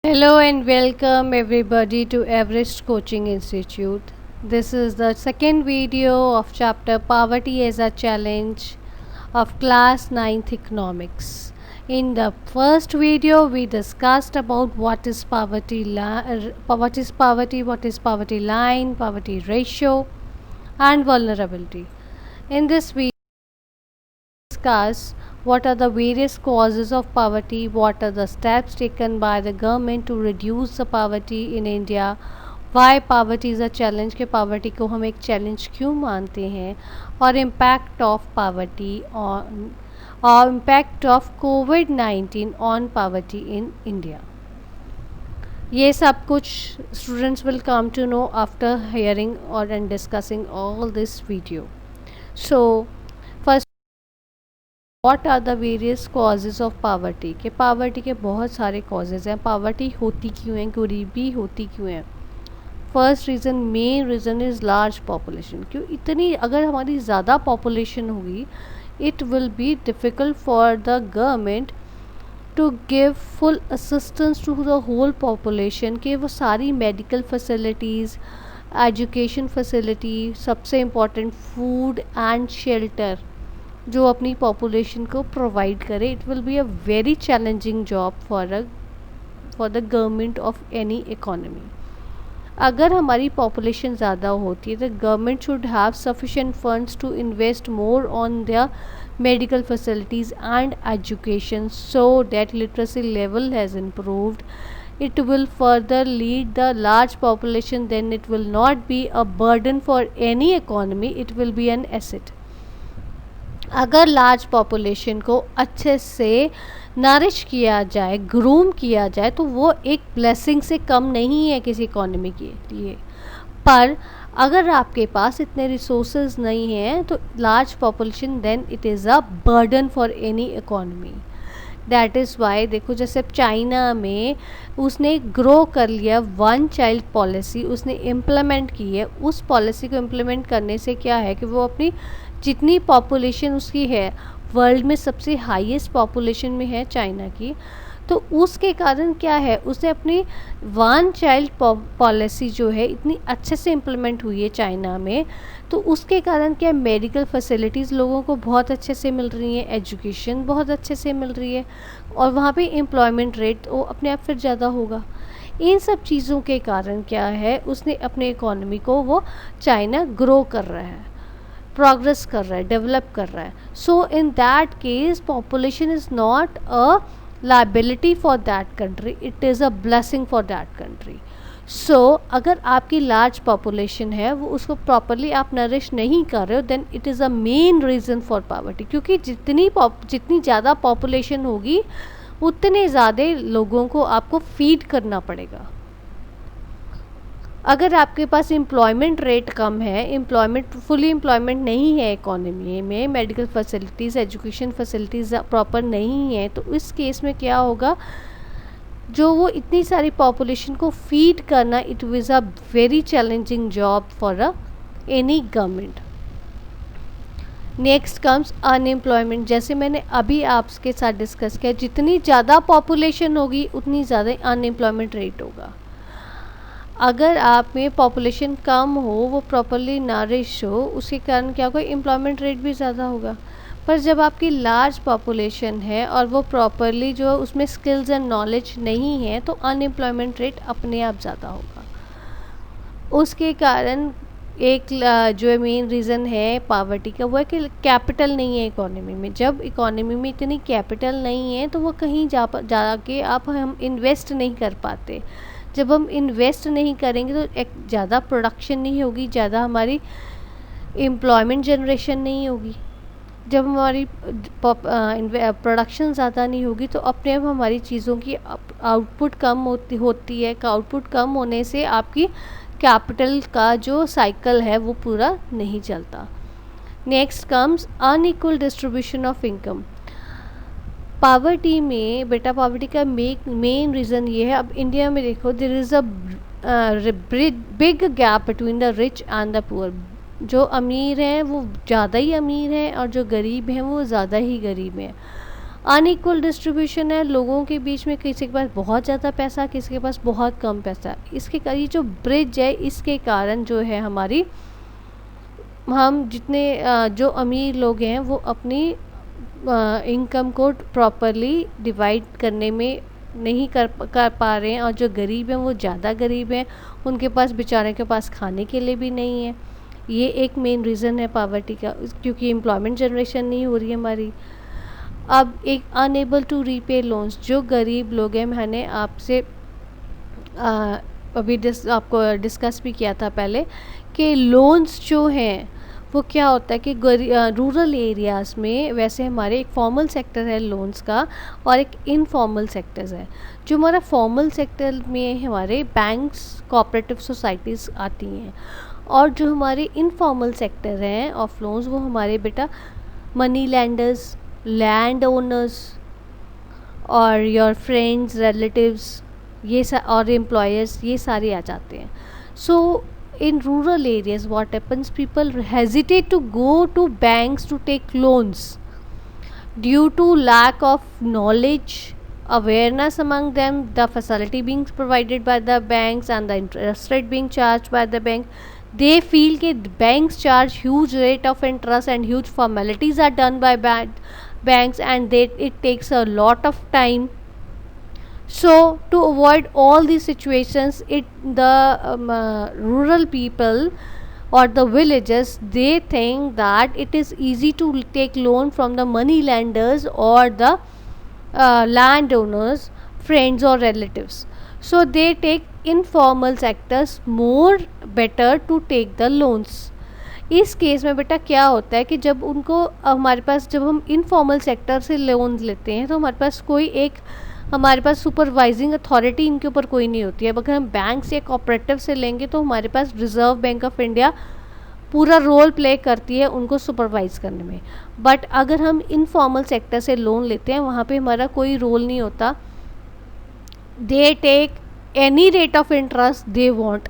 Hello and welcome everybody to Everest Coaching Institute. This is the second video of chapter Poverty as a Challenge of class 9th Economics. In the first video we discussed about what is poverty line, poverty ratio and vulnerability. In this video discuss what are the various causes of poverty, what are the steps taken by the government to reduce the poverty in India, why poverty is a challenge कि poverty को हम एक challenge क्यों मानते हैं और impact of poverty on और impact of COVID-19 on poverty in India. ये सब कुछ students will come to know after hearing or and discussing all this video. So first what are the various causes of poverty के poverty के बहुत सारे causes हैं. Poverty होती क्यों है, गरीबी होती क्यों है. First reason, main reason is large population. क्यों इतनी, अगर हमारी ज़्यादा पॉपुलेशन होगी it will be difficult for the government to give full assistance to the whole population कि वो सारी मेडिकल फैसिलिटीज़, एजुकेशन फैसिलिटी, सबसे इम्पॉर्टेंट फूड एंड शेल्टर जो अपनी पॉपुलेशन को प्रोवाइड करे. It will be a very challenging job for the government of any economy. अगर हमारी पॉपुलेशन ज़्यादा होती है तो government should have sufficient funds to invest more on the medical facilities and education so that literacy level has improved. It will further lead the large population, then it will not be a burden for any economy, it will be an asset. अगर large population को अच्छे से nourish किया जाए, groom किया जाए तो वो एक ब्लेसिंग से कम नहीं है किसी इकोनॉमी के लिए. पर अगर आपके पास इतने रिसोर्सेज नहीं हैं तो large population then it is a burden for any economy. That is why देखो जैसे चाइना में उसने ग्रो कर लिया वन चाइल्ड पॉलिसी, उसने इम्प्लीमेंट की है. उस पॉलिसी को इम्प्लीमेंट करने से क्या है कि वो अपनी जितनी पॉपुलेशन उसकी है, वर्ल्ड में सबसे हाईएस्ट पॉपुलेशन में है चाइना की, तो उसके कारण क्या है उसने अपनी वन चाइल्ड पॉलिसी जो है इतनी अच्छे से इम्प्लीमेंट हुई है चाइना में, तो उसके कारण क्या मेडिकल फैसिलिटीज़ लोगों को बहुत अच्छे से मिल रही हैं, एजुकेशन बहुत अच्छे से मिल रही है और वहाँ पे एम्प्लॉयमेंट रेट वो अपने आप फिर ज़्यादा होगा. इन सब चीज़ों के कारण क्या है उसने अपने इकोनॉमी को वो चाइना ग्रो कर रहा है, प्रोग्रेस कर रहा है, डेवलप कर रहा है. So in that case population is not a liability for that country, it is a blessing for that country. So अगर आपकी लार्ज पॉपुलेशन है वो उसको प्रॉपरली आप नरिश नहीं कर रहे हो then it is a main reason for poverty. क्योंकि जितनी ज़्यादा पॉपुलेशन होगी उतने ज़्यादा लोगों को आपको फीड करना पड़ेगा. अगर आपके पास एम्प्लॉयमेंट रेट कम है, फुली एम्प्लॉयमेंट नहीं है इकोनॉमी में, medical facilities, education facilities proper नहीं है, तो इस केस में क्या होगा, जो वो इतनी सारी पॉपुलेशन को फीड करना it is a very challenging job for any government. Next comes unemployment. जैसे मैंने अभी आपके साथ डिस्कस किया, जितनी ज़्यादा पॉपुलेशन होगी उतनी ज़्यादा अनएम्प्लॉयमेंट रेट होगा. अगर आप में पॉपुलेशन कम हो, वो प्रॉपरली नरिश हो, उसके कारण क्या होगा, एम्प्लॉयमेंट रेट भी ज़्यादा होगा. पर जब आपकी लार्ज पॉपुलेशन है और वो प्रॉपरली जो उसमें स्किल्स एंड नॉलेज नहीं है तो अनएम्प्लॉयमेंट रेट अपने आप ज़्यादा होगा. उसके कारण एक जो मेन रीज़न है पावर्टी का वो है कि कैपिटल नहीं है इकोनॉमी में. जब इकोनॉमी में इतनी कैपिटल नहीं है तो वो कहीं जाके हम इन्वेस्ट नहीं कर पाते. जब हम इन्वेस्ट नहीं करेंगे तो एक ज़्यादा प्रोडक्शन नहीं होगी, ज़्यादा हमारी एम्प्लॉयमेंट जनरेशन नहीं होगी. जब हमारी प्रोडक्शन ज़्यादा नहीं होगी तो अपने आप हमारी चीज़ों की आउटपुट कम होती है. आउटपुट कम होने से आपकी कैपिटल का जो साइकिल है वो पूरा नहीं चलता. Next comes unequal distribution of income. Poverty में बेटा पावर्टी का मेन रीज़न ये है. अब इंडिया में देखो there is a big gap between the rich and the poor. जो अमीर हैं वो ज़्यादा ही अमीर हैं और जो गरीब हैं वो ज़्यादा ही गरीब हैं. अनइक्वल डिस्ट्रीब्यूशन है लोगों के बीच में, किसी के पास बहुत ज़्यादा पैसा, किसी के पास बहुत कम पैसा। इसके ये जो ब्रिज है इसके कारण जो है हमारी, हम जितने जो अमीर लोग हैं वो अपनी इनकम को प्रॉपरली डिवाइड करने में नहीं कर पा रहे हैं, और जो गरीब हैं वो ज़्यादा गरीब हैं, उनके पास बेचारे के पास खाने के लिए भी नहीं है। ये एक मेन रीज़न है पावर्टी का, क्योंकि एम्प्लॉयमेंट जनरेशन नहीं हो रही है हमारी। अब एक अनएबल टू रीपे लोन्स, जो गरीब लोग हैं, मैंने आपसे अभी आपको डिस्कस भी किया था पहले कि लोन्स जो हैं वो क्या होता है कि रूरल एरियाज़ में वैसे हमारे एक फॉर्मल सेक्टर है लोन्स का और एक इनफॉर्मल सेक्टर्स है। जो हमारा फॉर्मल सेक्टर में हमारे बैंक्स, कोऑपरेटिव सोसाइटीज़ आती हैं, और जो हमारे इनफॉर्मल सेक्टर हैं ऑफ लोन्स वो हमारे बेटा मनी लैंडर्स, लैंड ओनर्स और योर फ्रेंड्स, रिलेटिव्स, ये और एम्प्लॉयर्स, ये सारे आ जाते हैं। सो in rural areas what happens, people hesitate to go to banks to take loans due to lack of knowledge, awareness among them, the facility being provided by the banks and the interest rate being charged by the bank. They feel that banks charge huge rate of interest and huge formalities are done by banks, and it takes a lot of time. So to avoid all these situations, rural people or the villages, they think that it is easy to take loan from the money lenders or the landowners, friends or relatives. So they take informal sectors more better to take the loans. इस case में बेटा क्या होता है कि जब उनको हमारे पास, जब हम इनफॉर्मल सेक्टर से लोन लेते हैं तो हमारे पास कोई एक, हमारे पास सुपरवाइजिंग अथॉरिटी इनके ऊपर कोई नहीं होती है। अगर हम बैंक से, कोऑपरेटिव से लेंगे तो हमारे पास रिज़र्व बैंक ऑफ इंडिया पूरा रोल प्ले करती है उनको सुपरवाइज़ करने में। बट अगर हम इनफॉर्मल सेक्टर से लोन लेते हैं वहाँ पे हमारा कोई रोल नहीं होता। They take any rate of interest they want,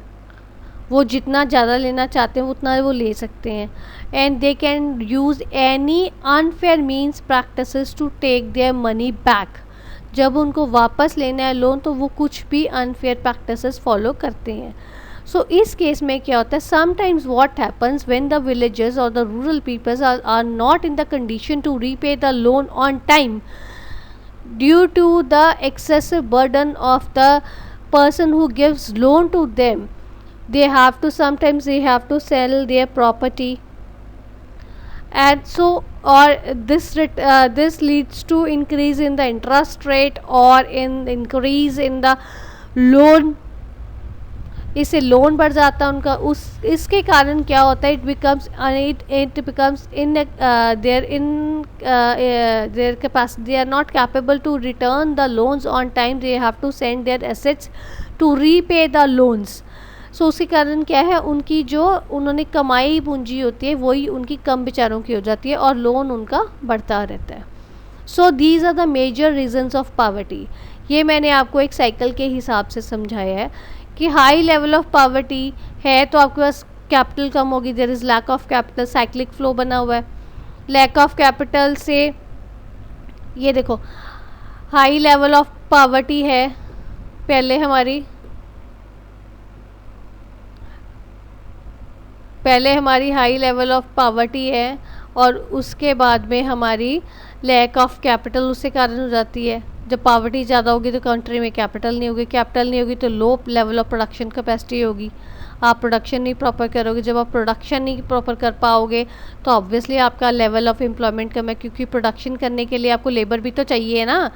वो जितना ज़्यादा लेना चाहते हैं उतना वो ले सकते हैं। And they can use any unfair means practices to take their money back. जब उनको वापस लेना है लोन तो वो कुछ भी अनफेयर प्रैक्टिसेस फॉलो करते हैं। सो इस केस में क्या होता है, sometimes what happens when the villages और the rural peoples are not in the condition to repay the loan on time due to the excessive burden of the person who gives loan to them. They have to sell their property, and so or this leads to increase in the interest rate or in increase in the loan. इससे loan बढ़ जाता है उनका। उस इसके कारण क्या होता है, it becomes in their capacity, they are not capable to return the loans on time, they have to send their assets to repay the loans. So उसके कारण क्या है, उनकी जो उन्होंने कमाई पूंजी होती है वही उनकी कम बेचारों की हो जाती है और लोन उनका बढ़ता रहता है। So these are the major reasons of poverty. ये मैंने आपको एक साइकिल के हिसाब से समझाया है कि हाई लेवल ऑफ पावर्टी है तो आपके पास कैपिटल कम होगी, there is lack of capital, cyclic flow बना हुआ है। लैक ऑफ कैपिटल से ये देखो हाई लेवल ऑफ पावर्टी है, पहले हमारी हाई लेवल ऑफ पावर्टी है और उसके बाद में हमारी लैक ऑफ कैपिटल उससे कारण हो जाती है। जब पावर्टी ज़्यादा होगी तो कंट्री में कैपिटल नहीं होगी, कैपिटल नहीं होगी तो low level of production capacity होगी, आप प्रोडक्शन नहीं प्रॉपर करोगे। जब आप प्रोडक्शन नहीं प्रॉपर कर पाओगे तो ऑब्वियसली आपका लेवल ऑफ एम्प्लॉयमेंट कम है, क्योंकि प्रोडक्शन करने के लिए आपको लेबर भी तो चाहिए ना।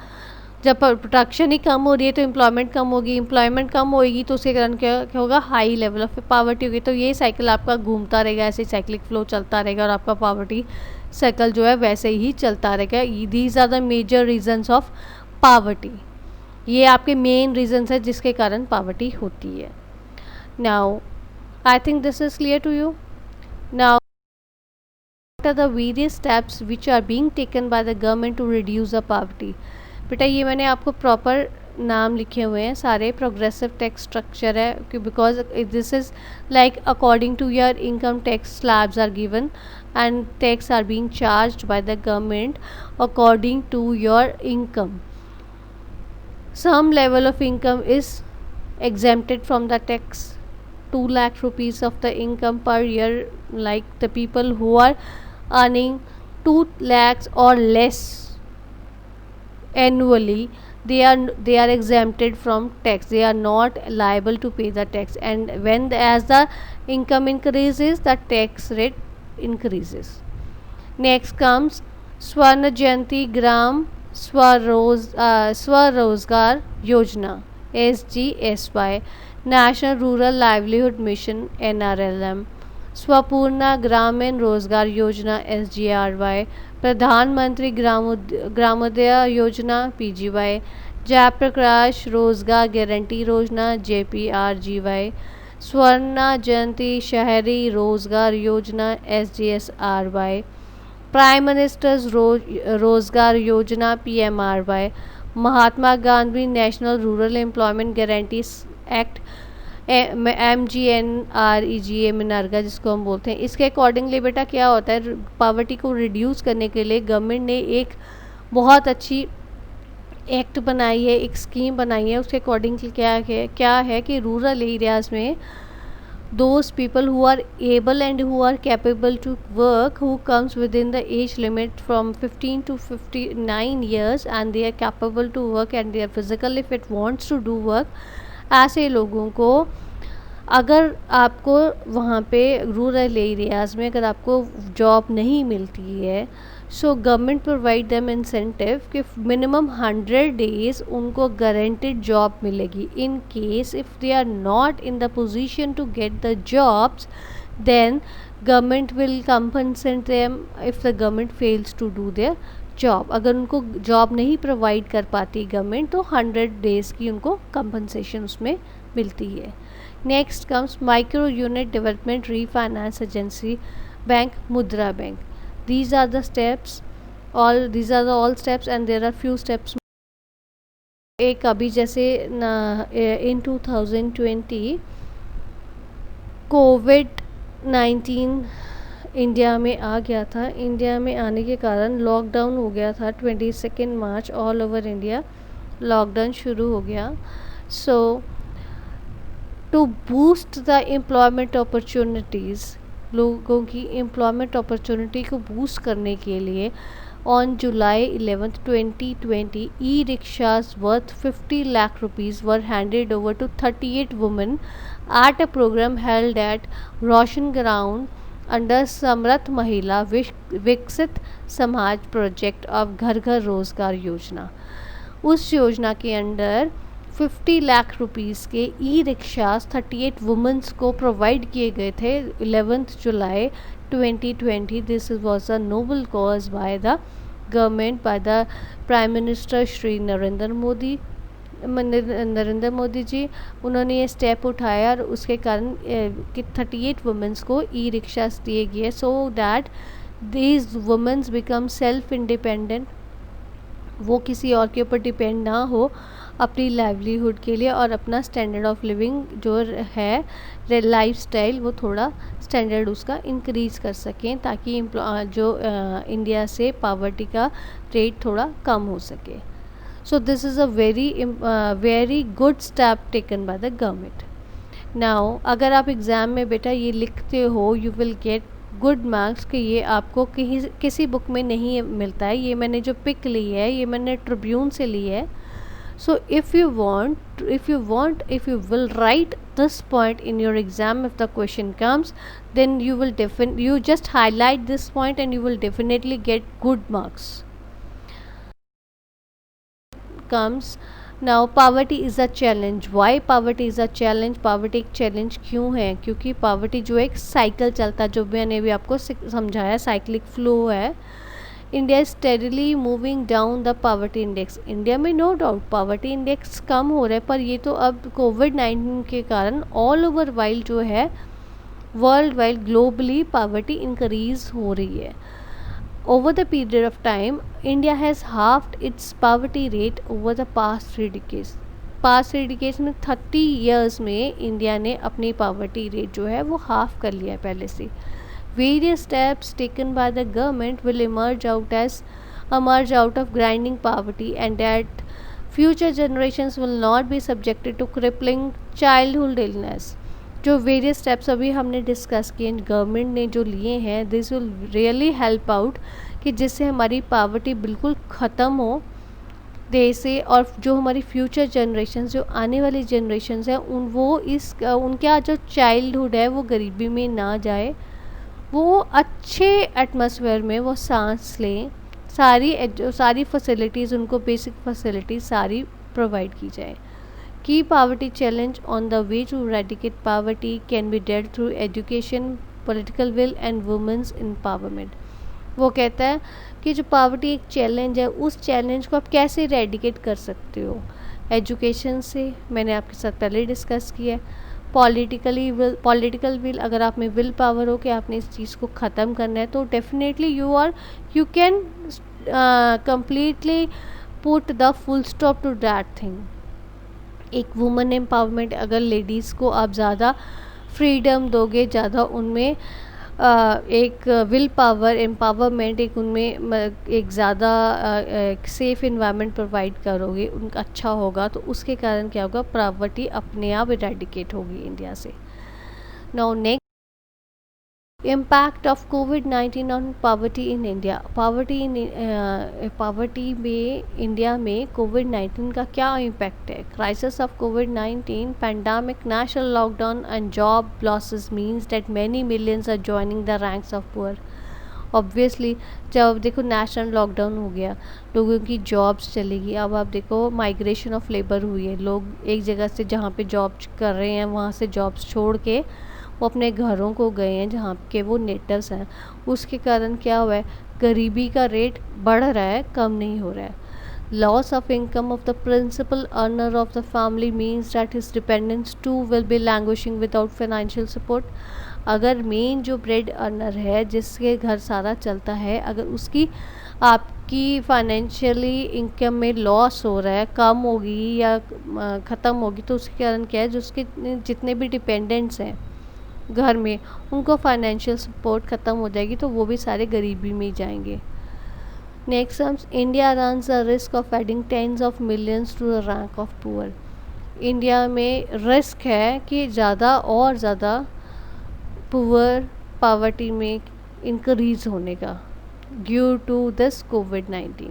जब प्रोडक्शन ही कम हो रही है तो एम्प्लॉयमेंट कम होगी, एम्प्लॉयमेंट कम होगी तो उसके कारण क्या होगा, हाई लेवल ऑफ पावर्टी होगी। तो ये साइकिल आपका घूमता रहेगा, ऐसे साइक्लिक फ्लो चलता रहेगा और आपका पावर्टी साइकिल जो है वैसे ही चलता रहेगा। These are the major reasons of poverty. ये आपके मेन रीजन्स है जिसके कारण पावर्टी होती है। Now I think this is clear to you. Now what are the various steps which are being taken by the government to reduce the poverty. बेटा ये मैंने आपको प्रॉपर नाम लिखे हुए हैं, सारे प्रोग्रेसिव टैक्स स्ट्रक्चर है, because this is like according to your income tax slabs are given. and tax are being charged by the government according to your income. Some level of income is exempted from the tax. 2 lakh rupees of the income per year, like the people who are earning 2 lakhs or less annually, they are exempted from tax. They are not liable to pay the tax, and when as the income increases, the tax rate increases. Next comes Swarna Jayanti Gram Swarozgar Yojana, SGSY, National Rural Livelihood Mission, NRLM, Swapurna Gramin Rozgar Yojana, SGRY, प्रधानमंत्री ग्रामोदय योजना, PGY, Jayaprakash रोजगार guarantee योजना, JPRGY, Swarna जयंती शहरी रोजगार योजना, SGSRY, prime ministers रोजगार योजना, PMRY, Mahatma Gandhi national rural employment guarantee act, MGNREGA, मनरेगा जिसको हम बोलते हैं। इसके अकॉर्डिंगली बेटा क्या होता है, पावर्टी को रिड्यूस करने के लिए गवर्नमेंट ने एक बहुत अच्छी एक्ट बनाई है, एक स्कीम बनाई है। उसके अकॉर्डिंगली क्या है कि रूरल एरियाज़ में those people who are able and who are capable to work, who comes within the age limit from 15 to 59 years and they are capable to work and they are physically fit, wants to do work, ऐसे लोगों को अगर आपको वहाँ पे rural areas में अगर आपको जॉब नहीं मिलती है, so government provide them incentive कि मिनिमम 100 डेज उनको गारंटेड जॉब मिलेगी. In case if they are not in the position to get the jobs, then government will compensate them if the government fails to do their job. अगर उनको job नहीं provide कर पाती government तो 100 days की उनको compensation उसमें मिलती है. Next comes micro unit development refinance agency bank, मुद्रा bank. These are the steps, these are the all steps and there are few steps. एक अभी जैसे in 2020 कोविड-19 इंडिया में आ गया था. इंडिया में आने के कारण लॉकडाउन हो गया था. 22 March all over India lockdown शुरू हो गया. So to boost the employment opportunities, लोगों की एम्प्लॉयमेंट अपॉर्चुनिटी को बूस्ट करने के लिए on July 11, 2020 E rickshaws worth 50 lakh rupees were handed over to 38 women at a programme held at Roshan ground under Samarth Mahila Viksit समाज प्रोजेक्ट ऑफ घर घर रोजगार योजना. उस योजना के अंडर 50 लाख रुपीज़ के ई रिक्शास 38 वुमेंस को प्रोवाइड किए गए थे 11 जुलाई 2020. This was a noble cause by the government, by the prime minister Shri Narendra Modi ji. उन्होंने ये स्टेप उठाया और उसके कारण कि 38 वुमेंस को ई रिक्शास दिए गए so that these women's become self independent. वो किसी और के ऊपर डिपेंड ना हो अपनी लाइवलीहुड के लिए और अपना स्टैंडर्ड ऑफ लिविंग जो है लाइफ स्टाइल वो थोड़ा स्टैंडर्ड उसका इंक्रीज़ कर सकें ताकि जो इंडिया से पॉवर्टी का रेट थोड़ा कम हो सके. So this is a very good step taken by the government. Now अगर आप एग्ज़ाम में बेटा ये लिखते हो you will get good marks कि ये आपको किसी बुक में नहीं मिलता है. ये मैंने जो पिक ली है ये मैंने ट्रिब्यून से ली है. So if you will write this point in your exam if the question comes, then you just highlight this point and you will definitely get good marks. Comes now poverty is a challenge. Why poverty is a challenge? Poverty एक challenge क्यों है? क्योंकि poverty जो एक cycle चलता जो मैंने भी आपको समझाया साइक्लिक फ्लो है. India is steadily moving down the poverty index. India में नो डाउट पावर्टी इंडेक्स कम हो रहा है पर ये तो अब कोविड-19 के कारण ऑल ओवर वाइड जो है world wide globally poverty increase हो रही है. Over the period of time India has halved it's poverty rate over the past 3 decades. Past 3 decades में 30 ईयर्स में इंडिया ने अपनी पावर्टी रेट जो है वो हाफ कर लिया है पहले से. Various steps taken by the government will emerge out of grinding poverty, and that future generations will not be subjected to crippling childhood illness. जो वेरियस स्टेप्स अभी हमने डिस्कस किए गवर्नमेंट ने जो लिए हैं, this will really help out कि जिससे हमारी पावर्टी बिल्कुल ख़त्म हो देश से, और जो हमारी फ्यूचर जनरेशन, जो आने वाली जनरेशन है, उनका जो चाइल्डहुड है वो गरीबी में ना जाए, वो अच्छे एटमॉस्फेयर में वो सांस लें, सारी फैसिलिटीज़ उनको, बेसिक फैसिलिटीज़ सारी प्रोवाइड की जाए. की poverty challenge on the way to eradicate poverty can be dealt through education, political will and women's empowerment. वो कहता है कि जो पावर्टी एक चैलेंज है, उस चैलेंज को आप कैसे रेडिकेट कर सकते हो. एजुकेशन से, मैंने आपके साथ पहले डिस्कस किया है. पॉलिटिकल विल, अगर आप में विल पावर हो कि आपने इस चीज़ को ख़त्म करना है, तो definitely you can completely put the full stop to that thing. एक वुमेन एम्पावरमेंट, अगर लेडीज़ को आप ज़्यादा फ्रीडम दोगे, ज़्यादा उनमें एक विल पावर, एम्पावरमेंट, एक उनमें एक ज़्यादा एक सेफ़ इन्वायरमेंट प्रोवाइड करोगे, उनका अच्छा होगा, तो उसके कारण क्या होगा, पॉवर्टी अपने आप इरेडिकेट होगी इंडिया से. नाउ नेक्स्ट, इम्पैक्ट ऑफ कोविड-19 on poverty in India. Poverty में इंडिया में कोविड-19 का क्या इम्पैक्ट है. क्राइसिस ऑफ कोविड-19, pandemic, national lockdown and job losses means that many millions are joining the ranks of poor. Obviously जब देखो नेशनल लॉकडाउन हो गया, लोगों की जॉब्स चलेगी. अब आप देखो माइग्रेशन ऑफ लेबर हुई है, लोग एक जगह से जहाँ पे जॉब कर रहे हैं वहाँ से जॉब्स छोड़ के वो अपने घरों को गए हैं जहाँ के वो नेटिव्स हैं. उसके कारण क्या हुआ है, गरीबी का रेट बढ़ रहा है, कम नहीं हो रहा है. Loss of income of the principal earner of the family means that his dependents too will be languishing without financial support. अगर मेन जो ब्रेड अर्नर है, जिसके घर सारा चलता है, अगर उसकी आपकी फाइनेंशियली इनकम में लॉस हो रहा है, कम होगी या ख़त्म होगी, तो उसके कारण क्या है, जो उसके जितने भी डिपेंडेंट्स हैं घर में, उनको फाइनेंशियल सपोर्ट ख़त्म हो जाएगी, तो वो भी सारे गरीबी में ही जाएंगे. Next comes, India runs the risk of adding tens of millions to the rank of poor. India में रिस्क है कि ज़्यादा और ज़्यादा पुअर पावर्टी में इंक्रीज होने का ड्यू टू दिस कोविड-19.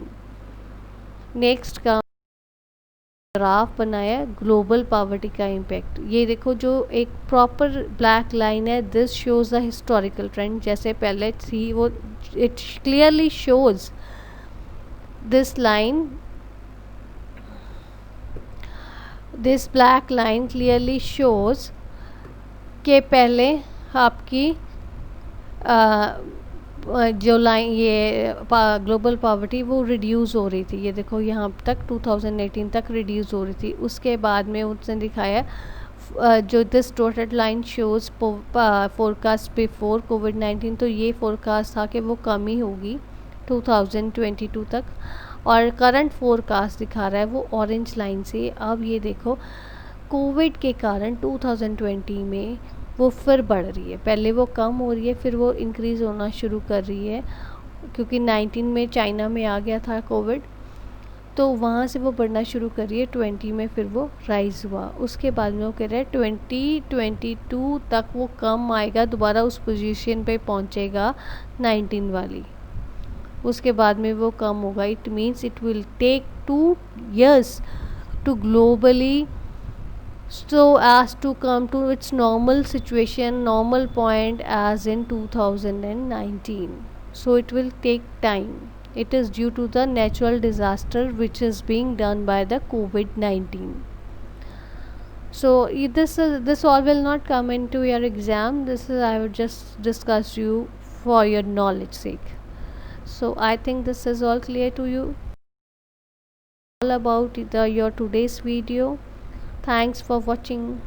नेक्स्ट का ग्राफ बनाया ग्लोबल पावर्टी का इम्पैक्ट. ये देखो जो एक प्रॉपर ब्लैक लाइन है, this shows the historical trend. जैसे पहले थी वो, it clearly shows this line, this black line clearly shows कि पहले आपकी जो लाइन, ये ग्लोबल पावर्टी वो रिड्यूस हो रही थी. ये देखो यहाँ तक 2018 तक रिड्यूस हो रही थी. उसके बाद में उसने दिखाया जो this dotted line shows forecast before कोविड-19, तो ये फोरकास्ट था कि वो कम ही होगी 2022 तक, और करंट फोरकास्ट दिखा रहा है वो ऑरेंज लाइन से. अब ये देखो कोविड के कारण 2020 में वो फिर बढ़ रही है. पहले वो कम हो रही है, फिर वो इंक्रीज़ होना शुरू कर रही है, क्योंकि 19 में चाइना में आ गया था कोविड, तो वहाँ से वो बढ़ना शुरू कर रही है. 20 में फिर वो राइज़ हुआ. उसके बाद में वो कह रहे हैं 2022 तक वो कम आएगा, दोबारा उस पोजीशन पे पहुँचेगा 19 वाली. उसके बाद में वो कम होगा. It means it will take 2 years to globally so as to come to its normal situation, normal point as in 2019. So it will take time. It is due to the natural disaster which is being done by the COVID-19. So this all will not come into your exam. This is, I would just discuss you for your knowledge sake. So I think this is all clear to you, all about your today's video. Thanks for watching.